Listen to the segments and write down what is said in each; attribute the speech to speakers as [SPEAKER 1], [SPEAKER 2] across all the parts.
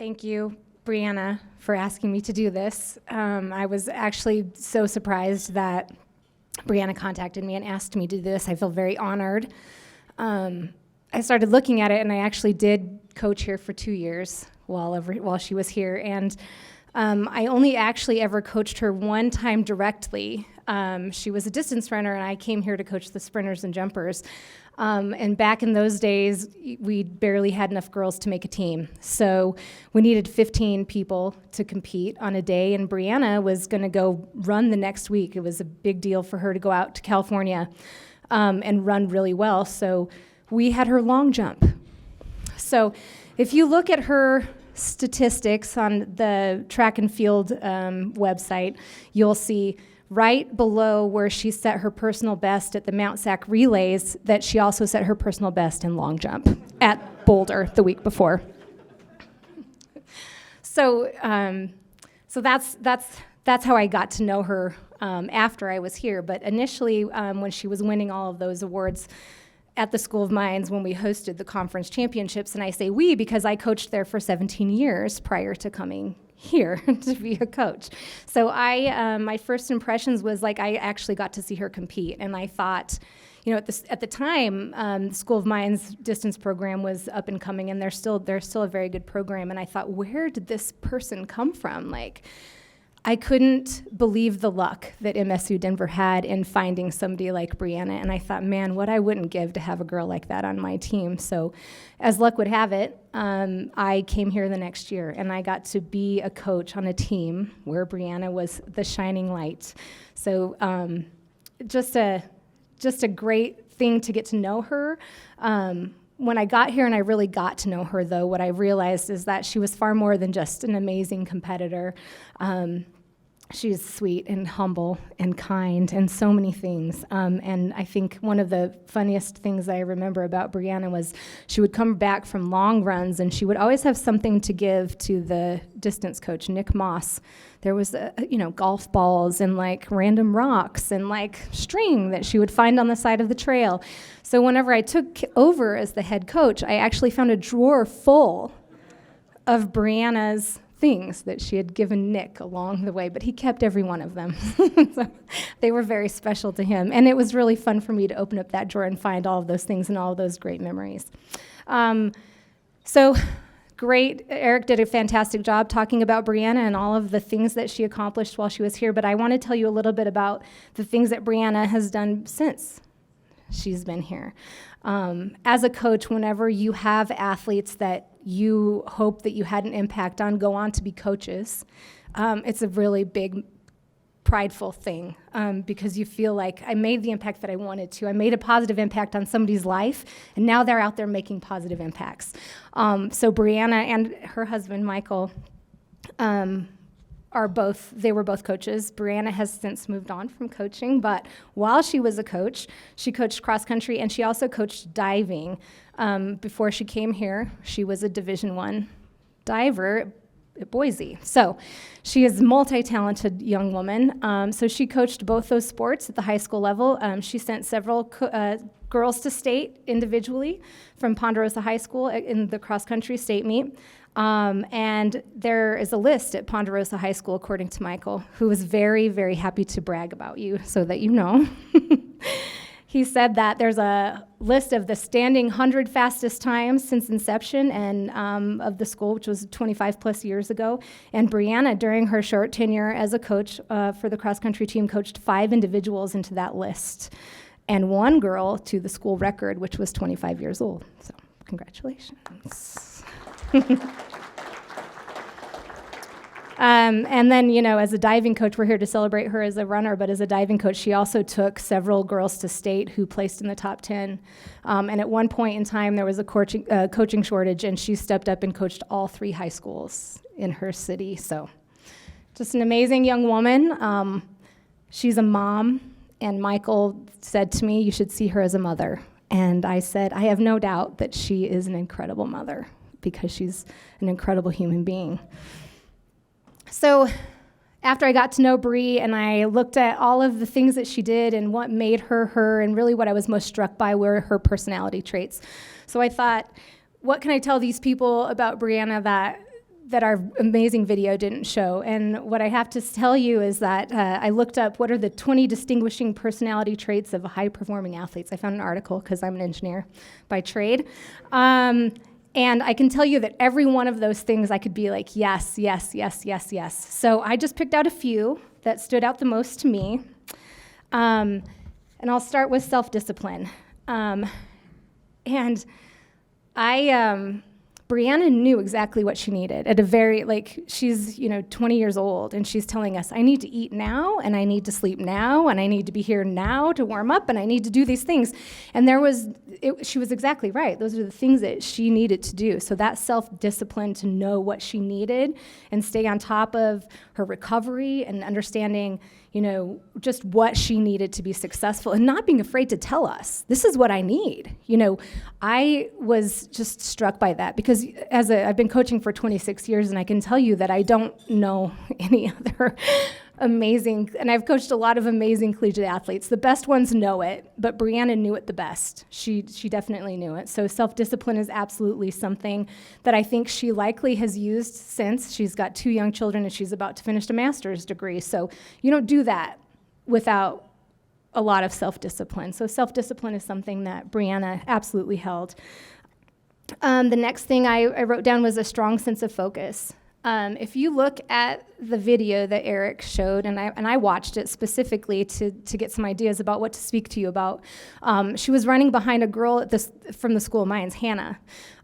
[SPEAKER 1] Thank you, Breanna, for asking me to do this. I was actually so surprised that Breanna contacted me and asked me to do this. I feel very honored. I started looking at it, and I actually did coach here for 2 years while she was here, and I only actually ever coached her one time directly. She was a distance runner, and I came here to coach the sprinters and jumpers. And back in those days, we barely had enough girls to make a team. So we needed 15 people to compete on a day, and Breanna was going to go run the next week. It was a big deal for her to go out to California and run really well. So we had her long jump. So if you look at her statistics on the track and field website, you'll see right below where she set her personal best at the Mount Sac relays that she also set her personal best in long jump at Boulder the week before. So that's how I got to know her after I was here. But initially, when she was winning all of those awards at the School of Mines, when we hosted the conference championships, and I say we because I coached there for 17 years prior to coming here to be a coach. So my first impressions was like I actually got to see her compete, and I thought, at the time, the School of Mines distance program was up and coming, and they're still a very good program. And I thought, where did this person come from? Like, I couldn't believe the luck that MSU Denver had in finding somebody like Breanna, and I thought, man, what I wouldn't give to have a girl like that on my team. So as luck would have it, I came here the next year, and I got to be a coach on a team where Breanna was the shining light. So just a great thing to get to know her. When I got here and I really got to know her, though, what I realized is that she was far more than just an amazing competitor. She's sweet and humble and kind and so many things. And I think one of the funniest things I remember about Breanna was she would come back from long runs, and she would always have something to give to the distance coach, Nick Moss. There was, golf balls and like random rocks and like string that she would find on the side of the trail. So whenever I took over as the head coach, I actually found a drawer full of Breanna's things that she had given Nick along the way, but he kept every one of them. So they were very special to him. And it was really fun for me to open up that drawer and find all of those things and all of those great memories. So great. Eric did a fantastic job talking about Breanna and all of the things that she accomplished while she was here, but I want to tell you a little bit about the things that Breanna has done since she's been here. As a coach, whenever you have athletes that you hope that you had an impact on go on to be coaches, it's a really big, prideful thing because you feel like I made the impact that I wanted to. I made a positive impact on somebody's life, and now they're out there making positive impacts. So Breanna and her husband, Michael, were both coaches. Breanna has since moved on from coaching, but while she was a coach, she coached cross country, and she also coached diving. Before she came here, she was a Division I diver at Boise. So she is a multi-talented young woman. So she coached both those sports at the high school level. She sent several girls to state individually from Ponderosa High School in the cross-country state meet. And there is a list at Ponderosa High School, according to Michael, who was very, very happy to brag about you so that you know. He said that there's a list of the standing 100 fastest times since inception and of the school, which was 25 plus years ago. And Breanna, during her short tenure as a coach for the cross-country team, coached 5 individuals into that list and 1 girl to the school record, which was 25 years old. So congratulations. And then, as a diving coach, we're here to celebrate her as a runner, but as a diving coach, she also took several girls to state who placed in the top 10. And at one point in time, there was a coaching shortage, and she stepped up and coached all 3 high schools in her city. So just an amazing young woman. She's a mom, and Michael said to me, you should see her as a mother. And I said, I have no doubt that she is an incredible mother because she's an incredible human being. So after I got to know Bree and I looked at all of the things that she did and what made her her, and really what I was most struck by were her personality traits. So I thought, what can I tell these people about Breanna that our amazing video didn't show. And what I have to tell you is that I looked up what are the 20 distinguishing personality traits of high-performing athletes. I found an article because I'm an engineer by trade. And I can tell you that every one of those things I could be like, yes, yes, yes, yes, yes. So I just picked out a few that stood out the most to me. And I'll start with self-discipline. And Breanna knew exactly what she needed at a very, she's, 20 years old, and she's telling us, I need to eat now, and I need to sleep now, and I need to be here now to warm up, and I need to do these things. And she was exactly right. Those are the things that she needed to do. So that self-discipline to know what she needed and stay on top of her recovery and understanding, just what she needed to be successful and not being afraid to tell us, this is what I need. I was just struck by that because I've been coaching for 26 years, and I can tell you that I don't know any other amazing, and I've coached a lot of amazing collegiate athletes. The best ones know it, but Breanna knew it the best. She definitely knew it. So self-discipline is absolutely something that I think she likely has used since. She's got 2 young children, and she's about to finish a master's degree. So you don't do that without a lot of self-discipline. So self-discipline is something that Breanna absolutely held. The next thing I wrote down was a strong sense of focus. If you look at the video that Eric showed, and I watched it specifically to get some ideas about what to speak to you about, she was running behind a girl from the School of Mines, Hannah.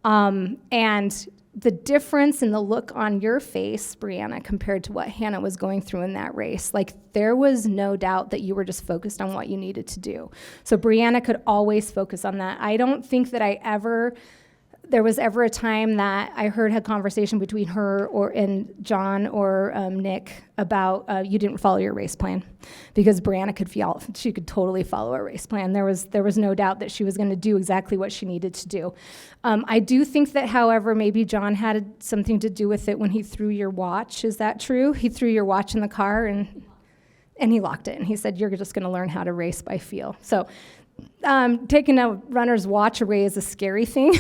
[SPEAKER 1] And the difference in the look on your face, Breanna, compared to what Hannah was going through in that race, there was no doubt that you were just focused on what you needed to do. So Breanna could always focus on that. I don't think that there was ever a time that I heard a conversation between her and John or Nick about you didn't follow your race plan, because Breanna she could totally follow a race plan. There was no doubt that she was going to do exactly what she needed to do. I do think that, however, maybe John had something to do with it when he threw your watch. Is that true? He threw your watch in the car and he locked it, and he said, you're just going to learn how to race by feel. So taking a runner's watch away is a scary thing,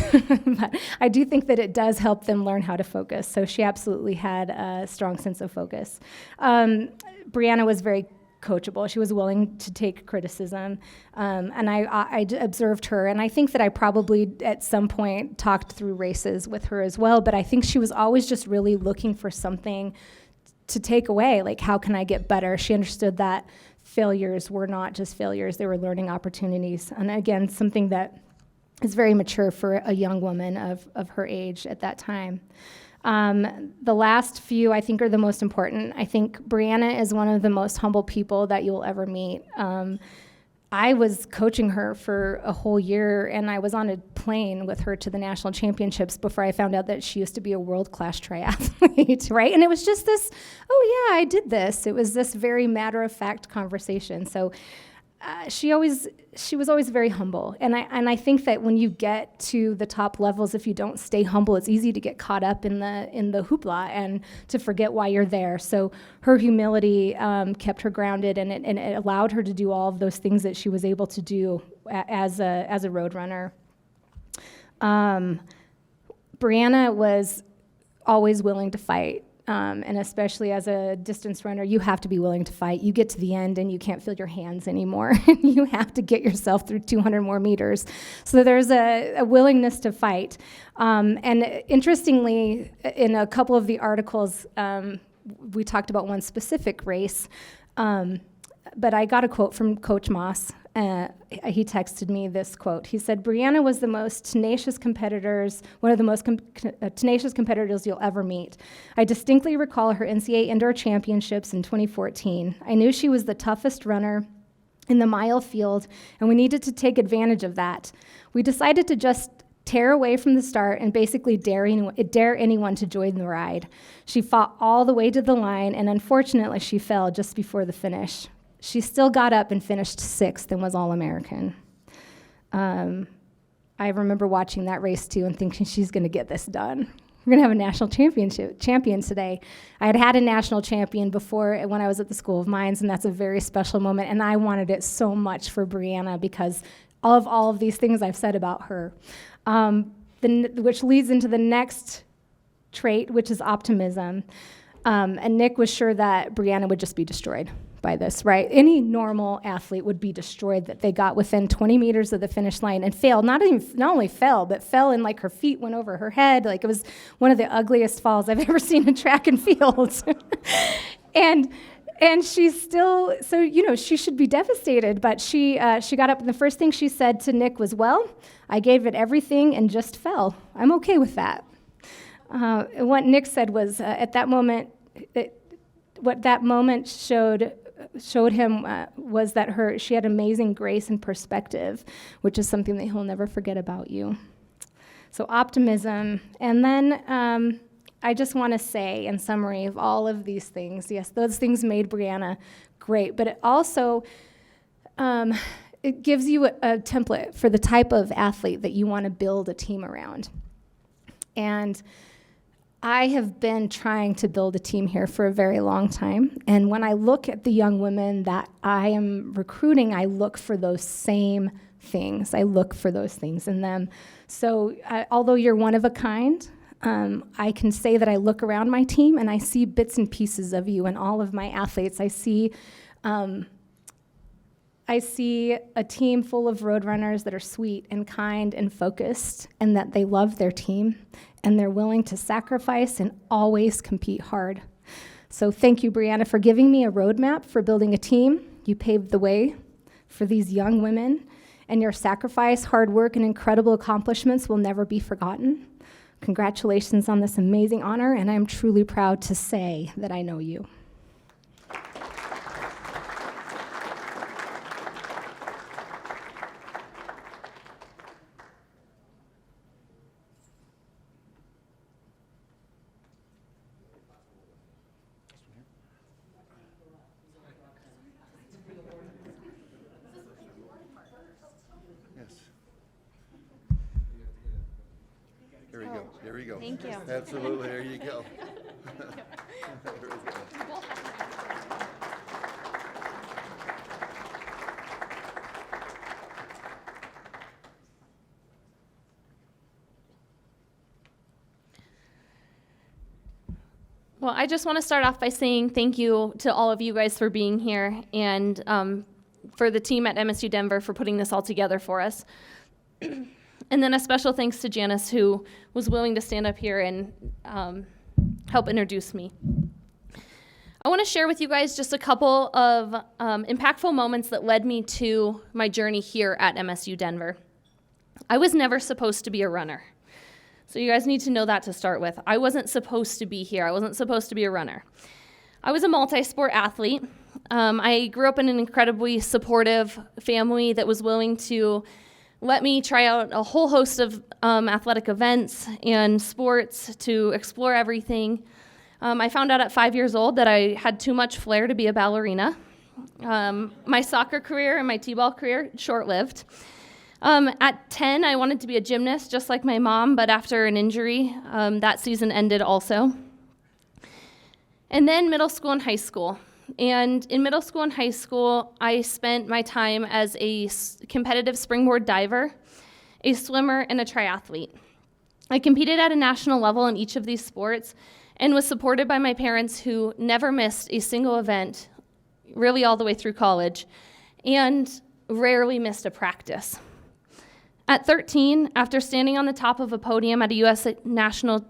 [SPEAKER 1] but I do think that it does help them learn how to focus. So she absolutely had a strong sense of focus. Breanna was very coachable. She was willing to take criticism, and I observed her, and I think that I probably at some point talked through races with her as well, but I think she was always just really looking for something to take away, how can I get better? She understood that failures were not just failures, they were learning opportunities. And again, something that is very mature for a young woman of her age at that time. The last few, I think, are the most important. I think Breanna is one of the most humble people that you'll ever meet. I was coaching her for a whole year, and I was on a plane with her to the national championships before I found out that she used to be a world-class triathlete, right? And it was just this, oh yeah, I did this. It was this very matter-of-fact conversation. So she was always very humble. And I think that when you get to the top levels, if you don't stay humble, it's easy to get caught up in the hoopla and to forget why you're there. So her humility kept her grounded, and it allowed her to do all of those things that she was able to do as a road runner. Breanna was always willing to fight. And especially as a distance runner, you have to be willing to fight. You get to the end and you can't feel your hands anymore. You have to get yourself through 200 more meters. So there's a willingness to fight. And interestingly, in a couple of the articles, we talked about one specific race, but I got a quote from Coach Moss. He texted me this quote. He said, Breanna was the most tenacious competitors, one of the most tenacious competitors you'll ever meet. I distinctly recall her NCAA Indoor Championships in 2014. I knew she was the toughest runner in the mile field, and we needed to take advantage of that. We decided to just tear away from the start and basically dare anyone to join the ride. She fought all the way to the line, and unfortunately, she fell just before the finish. She still got up and finished 6th and was All-American. I remember watching that race too and thinking, she's going to get this done. We're going to have a national champion today. I had a national champion before when I was at the School of Mines, and that's a very special moment, and I wanted it so much for Breanna because of all of these things I've said about her. Which leads into the next trait, which is optimism. And Nick was sure that Breanna would just be destroyed by this, right? Any normal athlete would be destroyed, that they got within 20 meters of the finish line and failed. Not only fell, but fell and like her feet went over her head. Like it was one of the ugliest falls I've ever seen in track and field. And she's still, so, she should be devastated, but she got up, and the first thing she said to Nick was, well, I gave it everything and just fell. I'm okay with that. And what Nick said was, at that moment, what that moment showed him was that she had amazing grace and perspective, which is something that he'll never forget about you. So optimism. And then I just want to say, in summary of all of these things, yes, those things made Breanna great, but it also it gives you a template for the type of athlete that you want to build a team around. And I have been trying to build a team here for a very long time, and when I look at the young women that I am recruiting, I look for those same things. I look for those things in them. So although you're one of a kind, I can say that I look around my team and I see bits and pieces of you in all of my athletes. I see a team full of Roadrunners that are sweet and kind and focused, and that they love their team, and they're willing to sacrifice and always compete hard. So thank you, Breanna, for giving me a roadmap for building a team. You paved the way for these young women, and your sacrifice, hard work, and incredible accomplishments will never be forgotten. Congratulations on this amazing honor, and I'm truly proud to say that I know you.
[SPEAKER 2] There we go.
[SPEAKER 3] Thank you.
[SPEAKER 2] Absolutely. There you go. There we go.
[SPEAKER 3] Well, I just want to start off by saying thank you to all of you guys for being here, and for the team at MSU Denver for putting this all together for us. And then a special thanks to Janis, who was willing to stand up here and help introduce me. I want to share with you guys just a couple of impactful moments that led me to my journey here at MSU Denver. I was never supposed to be a runner. So you guys need to know that to start with. I wasn't supposed to be here. I wasn't supposed to be a runner. I was a multi-sport athlete. I grew up in an incredibly supportive family that was willing to let me try out a whole host of athletic events and sports to explore everything. I found out at 5 years old that I had too much flair to be a ballerina. My soccer career and my t-ball career, short-lived. At 10, I wanted to be a gymnast, just like my mom, but after an injury, that season ended also. And then middle school and high school. And in middle school and high school, I spent my time as a competitive springboard diver, a swimmer, and a triathlete. I competed at a national level in each of these sports and was supported by my parents, who never missed a single event, really all the way through college, and rarely missed a practice. At 13, after standing on the top of a podium at a U.S. National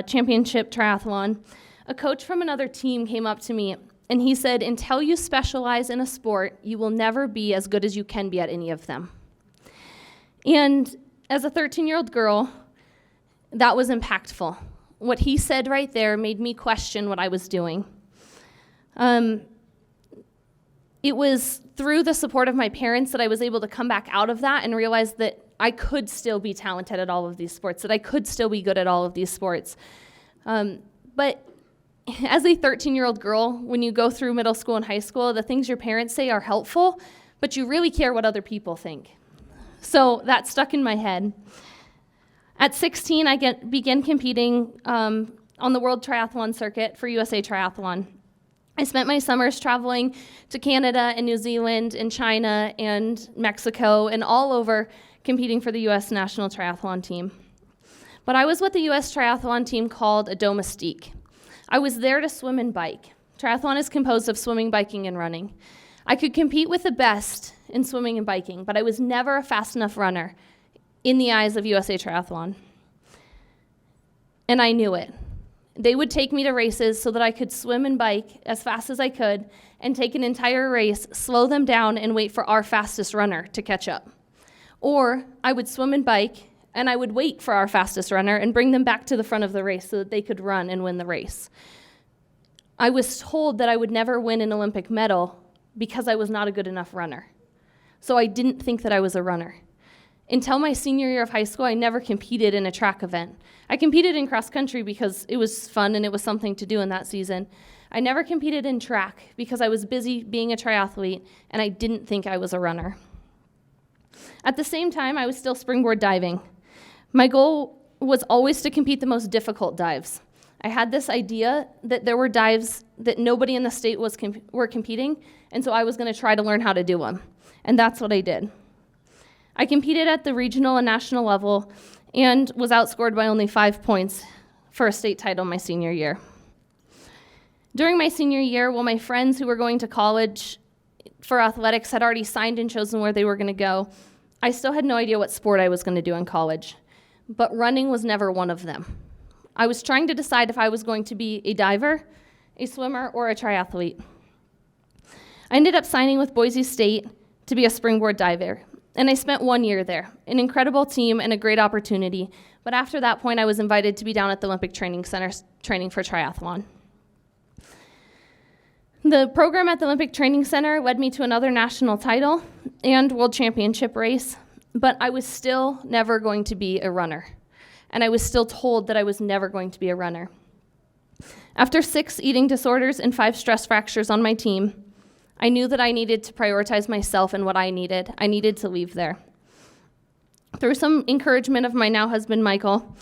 [SPEAKER 3] Championship triathlon, a coach from another team came up to me, and he said, until you specialize in a sport, you will never be as good as you can be at any of them. And as a 13-year-old girl, that was impactful. What he said right there made me question what I was doing. It was through the support of my parents that I was able to come back out of that and realize that I could still be talented at all of these sports, that I could still be good at all of these sports. But as a 13-year-old girl, when you go through middle school and high school, the things your parents say are helpful, but you really care what other people think. So that stuck in my head. At 16, I began competing on the World Triathlon Circuit for USA Triathlon. I spent my summers traveling to Canada and New Zealand and China and Mexico and all over competing for the U.S. National Triathlon Team. But I was what the U.S. triathlon team called a domestique. I was there to swim and bike. Triathlon is composed of swimming, biking, and running. I could compete with the best in swimming and biking, but I was never a fast enough runner in the eyes of USA Triathlon. And I knew it. They would take me to races so that I could swim and bike as fast as I could and take an entire race, slow them down, and wait for our fastest runner to catch up. Or I would swim and bike, and I would wait for our fastest runner and bring them back to the front of the race so that they could run and win the race. I was told that I would never win an Olympic medal because I was not a good enough runner. So I didn't think that I was a runner. Until my senior year of high school, I never competed in a track event. I competed in cross country because it was fun and it was something to do in that season. I never competed in track because I was busy being a triathlete and I didn't think I was a runner. At the same time, I was still springboard diving. My goal was always to compete the most difficult dives. I had this idea that there were dives that nobody in the state were competing, and so I was going to try to learn how to do them. And that's what I did. I competed at the regional and national level and was outscored by only 5 points for a state title my senior year. During my senior year, while my friends who were going to college for athletics had already signed and chosen where they were going to go, I still had no idea what sport I was going to do in college. But running was never one of them. I was trying to decide if I was going to be a diver, a swimmer, or a triathlete. I ended up signing with Boise State to be a springboard diver, and I spent 1 year there, an incredible team and a great opportunity. But after that point, I was invited to be down at the Olympic Training Center training for triathlon. The program at the Olympic Training Center led me to another national title and world championship race, but I was still never going to be a runner. And I was still told that I was never going to be a runner. After 6 eating disorders and 5 stress fractures on my team, I knew that I needed to prioritize myself and what I needed. I needed to leave there. Through some encouragement of my now husband, Michael,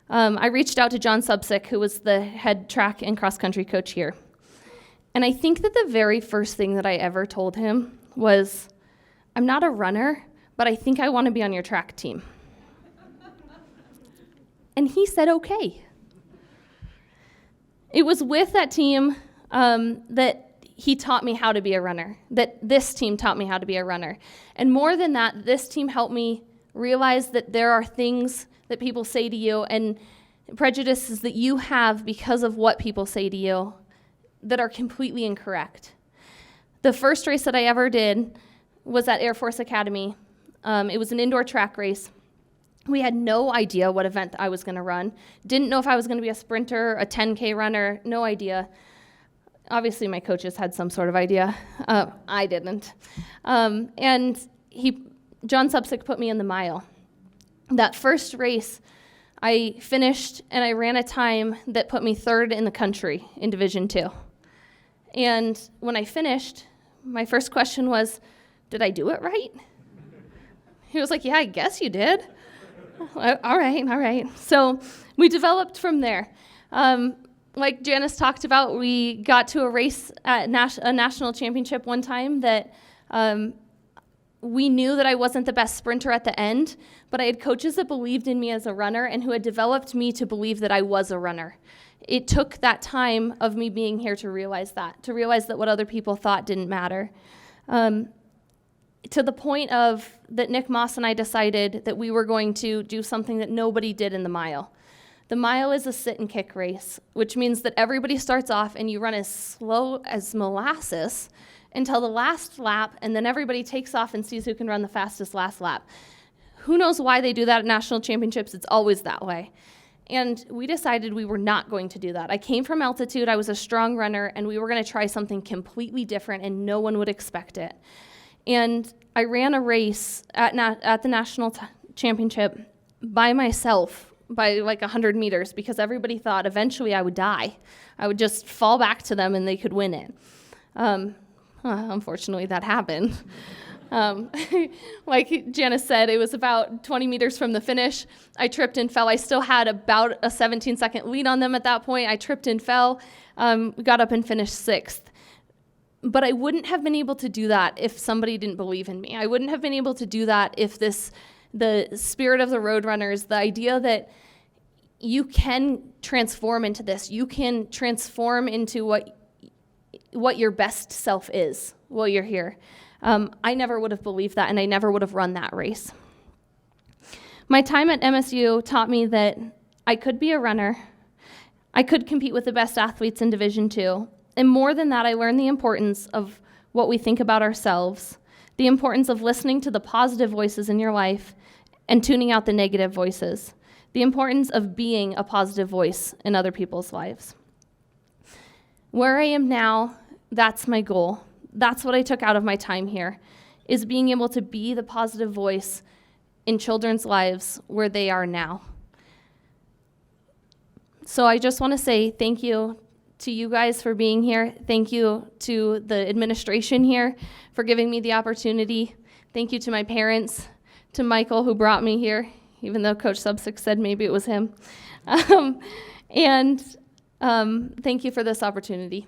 [SPEAKER 3] I reached out to John Subsick, who was the head track and cross-country coach here. And I think that the very first thing that I ever told him was, I'm not a runner, but I think I want to be on your track team. And he said, okay. It was with that team that he taught me how to be a runner, that this team taught me how to be a runner. And more than that, this team helped me realize that there are things that people say to you and prejudices that you have because of what people say to you that are completely incorrect. The first race that I ever did was at Air Force Academy. It was an indoor track race. We had no idea what event I was going to run. Didn't know if I was going to be a sprinter, a 10K runner, no idea. Obviously, my coaches had some sort of idea. I didn't. And John Subsick put me in the mile. That first race, I finished and I ran a time that put me 3rd in the country in Division II. And when I finished, my first question was, did I do it right? He was like, yeah, I guess you did. All right. So we developed from there. Like Janis talked about, we got to a race at a national championship one time that we knew that I wasn't the best sprinter at the end, but I had coaches that believed in me as a runner and who had developed me to believe that I was a runner. It took that time of me being here to realize that what other people thought didn't matter. To the point of that Nick Moss and I decided that we were going to do something that nobody did in the mile. The mile is a sit and kick race, which means that everybody starts off and you run as slow as molasses until the last lap, and then everybody takes off and sees who can run the fastest last lap. Who knows why they do that at national championships? It's always that way. And we decided we were not going to do that. I came from altitude, I was a strong runner, and we were going to try something completely different, and no one would expect it. And I ran a race at the national championship by myself by like 100 meters because everybody thought eventually I would die. I would just fall back to them and they could win it. Unfortunately, that happened. Like Janis said, it was about 20 meters from the finish. I tripped and fell. I still had about a 17-second lead on them at that point. I tripped and fell, got up and finished 6th. But I wouldn't have been able to do that if somebody didn't believe in me. I wouldn't have been able to do that if the spirit of the Roadrunners, the idea that you can transform into this. You can transform into what your best self is while you're here. I never would have believed that, and I never would have run that race. My time at MSU taught me that I could be a runner. I could compete with the best athletes in Division II. And more than that, I learned the importance of what we think about ourselves, the importance of listening to the positive voices in your life and tuning out the negative voices, the importance of being a positive voice in other people's lives. Where I am now, that's my goal. That's what I took out of my time here, is being able to be the positive voice in children's lives where they are now. So I just want to say thank you to you guys for being here. Thank you to the administration here for giving me the opportunity. Thank you to my parents, to Michael who brought me here, even though Coach Subsick said maybe it was him. And thank you for this opportunity.